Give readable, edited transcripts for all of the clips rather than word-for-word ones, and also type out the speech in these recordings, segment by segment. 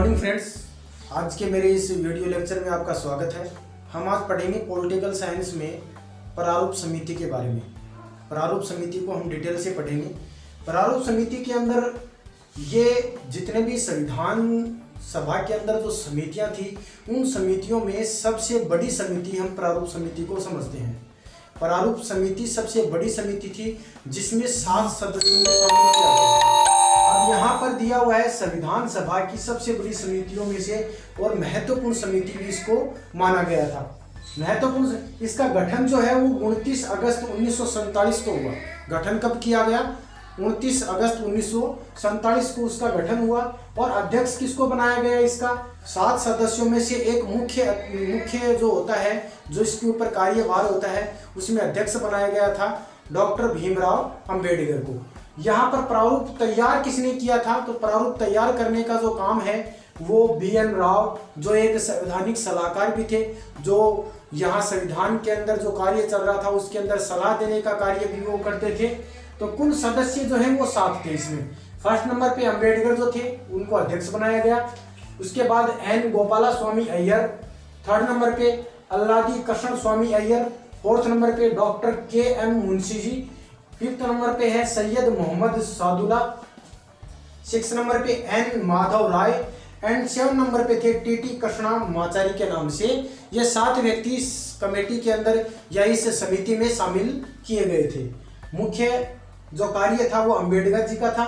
Morning friends, आज के मेरे इस वीडियो लेक्चर में आपका स्वागत है। हम आज पढ़ेंगे पॉलिटिकल साइंस में प्रारूप समिति के बारे में। प्रारूप समिति को हम डिटेल से पढ़ेंगे। प्रारूप समिति के अंदर ये जितने भी संविधान सभा के अंदर जो समितियां थी, उन समितियों में सबसे बड़ी समिति हम प्रारूप समिति को समझते हैं। प्रारूप समिति सबसे बड़ी समिति थी जिसमें 7 सदस्यों को शामिल किया गया। अब यहाँ पर दिया हुआ है संविधान सभा की सबसे बड़ी समितियों में से और महत्वपूर्ण समिति भी इसको माना गया था। महत्वपूर्ण इसका गठन जो है वो 29 अगस्त 1947 को हुआ। गठन कब किया गया? 29 अगस्त 1947 को उसका गठन हुआ। और अध्यक्ष किसको बनाया गया? इसका 7 सदस्यों में से एक मुख्य जो होता है, जो इसके ऊपर कार्यभार होता है, उसमें अध्यक्ष बनाया गया था डॉक्टर भीमराव अंबेडकर को। यहाँ पर प्रारूप तैयार किसने किया था? तो प्रारूप तैयार करने का जो काम है वो BN राव, जो एक संवैधानिक सलाहकार भी थे, जो यहाँ संविधान के अंदर जो कार्य चल रहा था उसके अंदर सलाह देने का कार्य भी वो करते थे। तो कुल सदस्य जो है वो 7 थे। इसमें फर्स्ट नंबर पे अंबेडकर जो थे उनको अध्यक्ष बनाया गया। उसके बाद N Gopala Swami Ayyar, third number पे अल्लादी कृष्ण स्वामी अय्यर, फोर्थ नंबर पे doctor KM Munshi ji, fifth number पे है सैयद मोहम्मद सादुल्ला, 6 नंबर पे N Madhav Rai and 7 number पे थे TT कृष्णामाचारी के नाम से। ये 7 व्यक्ति इस कमेटी के अंदर या इस समिति में शामिल किए गए थे। मुख्य जो कार्य था वो अंबेडकर जी का था।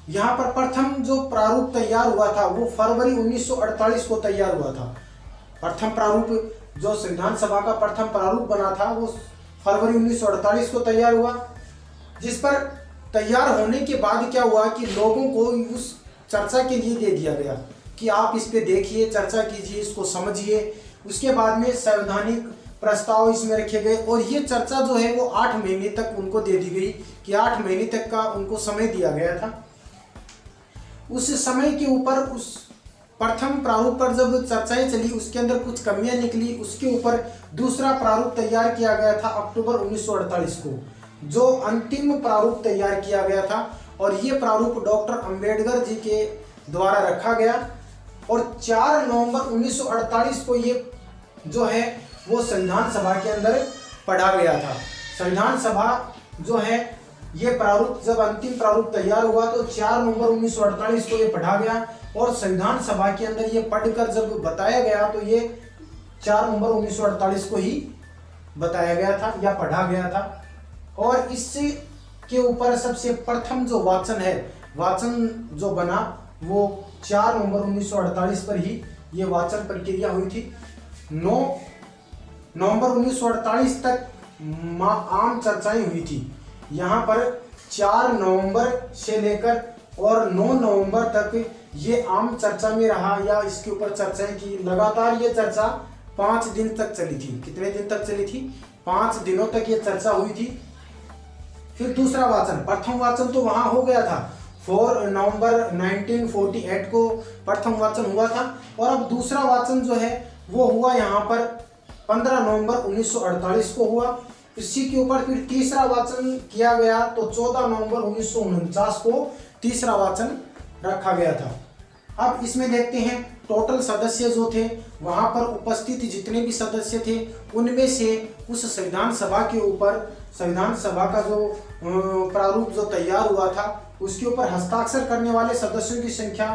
यहाँ पर प्रथम जो प्रारूप तैयार हुआ था वो फरवरी 1948 को तैयार हुआ था। प्रथम प्रारूप जो संविधान सभा का प्रथम प्रारूप बना था वो फरवरी 1948 को तैयार हुआ। जिस पर तैयार होने के बाद क्या हुआ कि लोगों को उस चर्चा के लिए दे दिया गया कि आप इस पे देखिए, चर्चा कीजिए, इसको समझिए। उसके बाद में संवैधानिक प्रस्ताव इसमें रखे गए और ये चर्चा जो है वो 8 महीने तक उनको दे दी गई कि 8 महीने तक का उनको समय दिया गया था। उस समय के ऊपर उस प्रथम प्रारूप पर जब चर्चाएं चली उसके अंदर कुछ कमियां निकली। उसके ऊपर दूसरा प्रारूप तैयार किया गया था अक्टूबर 1948 को, जो अंतिम प्रारूप तैयार किया गया था। और ये प्रारूप डॉक्टर अंबेडकर जी के द्वारा रखा गया और 4 नवंबर 1948 को ये जो है वो संविधान सभा के अंदर पढ़ा गया था। संविधान सभा जो है ये प्रारूप जब अंतिम प्रारूप तैयार हुआ तो 4 नवंबर 1948 को ये पढ़ा गया और संविधान सभा के अंदर ये पढ़कर जब बताया गया तो ये 4 नवंबर 1948 को ही बताया गया था या पढ़ा गया था। और इससे के ऊपर सबसे प्रथम जो वाचन जो बना वो 4 नवंबर 1948 पर ही ये वाचन प्रक्रिया हुई थी। 9 नवंबर 1948 तक आम चर्चाएं हुई थी। यहाँ पर 4 नवंबर से लेकर और 9 नवंबर तक ये आम चर्चा में रहा या इसके ऊपर चर्चाएं की। लगातार ये चर्चा 5 दिन तक चली थी। कितने दिन तक चली थी? 5 दिनों तक ये चर्चा हुई थी। फिर दूसरा वाचन, प्रथम वाचन तो वहां हो गया था 4 नवंबर 1948 को प्रथम वाचन हुआ था और अब दूसरा वाचन जो है वो हुआ यहाँ पर 15 नवंबर 1948 को हुआ। इसी के ऊपर फिर तीसरा वाचन किया गया तो 14 नवंबर 1949 को तीसरा वाचन रखा गया था। अब इसमें देखते हैं टोटल सदस्य जो थे वहां पर उपस्थित जितने भी सदस्य थे उनमें से उस संविधान सभा के ऊपर संविधान सभा का जो प्रारूप जो तैयार हुआ था उसके ऊपर हस्ताक्षर करने वाले सदस्यों की संख्या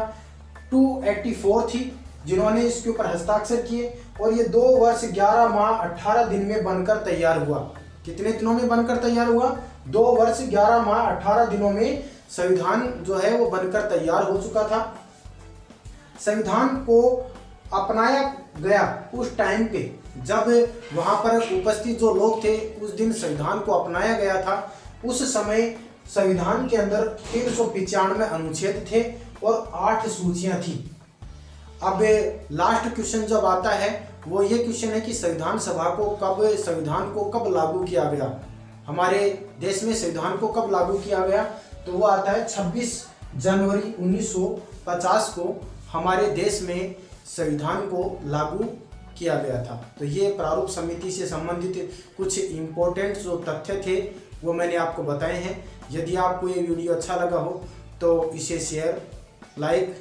284 थी जिन्होंने इसके ऊपर हस्ताक्षर किए। और ये 2 वर्ष 11 माह 18 दिन में बनकर तैयार हुआ। कितने दिनों में बनकर तैयार हुआ? 2 वर्ष 11 माह 18 दिनों में संविधान जो है वो बनकर तैयार हो चुका था। संविधान को अपनाया गया उस टाइम पे जब वहां पर उपस्थित जो लोग थे उस दिन संविधान को अपनाया गया था। उस समय संविधान के अंदर 395 अनुच्छेद थे और 8 सूचियां थी। अब लास्ट क्वेश्चन जब आता है वो ये क्वेश्चन है कि संविधान को कब लागू किया गया? हमारे देश में संविधान को कब लागू किया गया? तो वो आता है 26 जनवरी 1950 को हमारे देश में संविधान को लागू किया गया था। तो ये प्रारूप समिति से संबंधित कुछ इम्पोर्टेंट जो तथ्य थे वो मैंने आपको बताए हैं। यदि आपको ये वीडियो अच्छा लगा हो तो इसे शेयर, लाइक,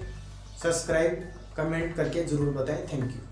सब्सक्राइब कमेंट करके ज़रूर बताएं। Thank you.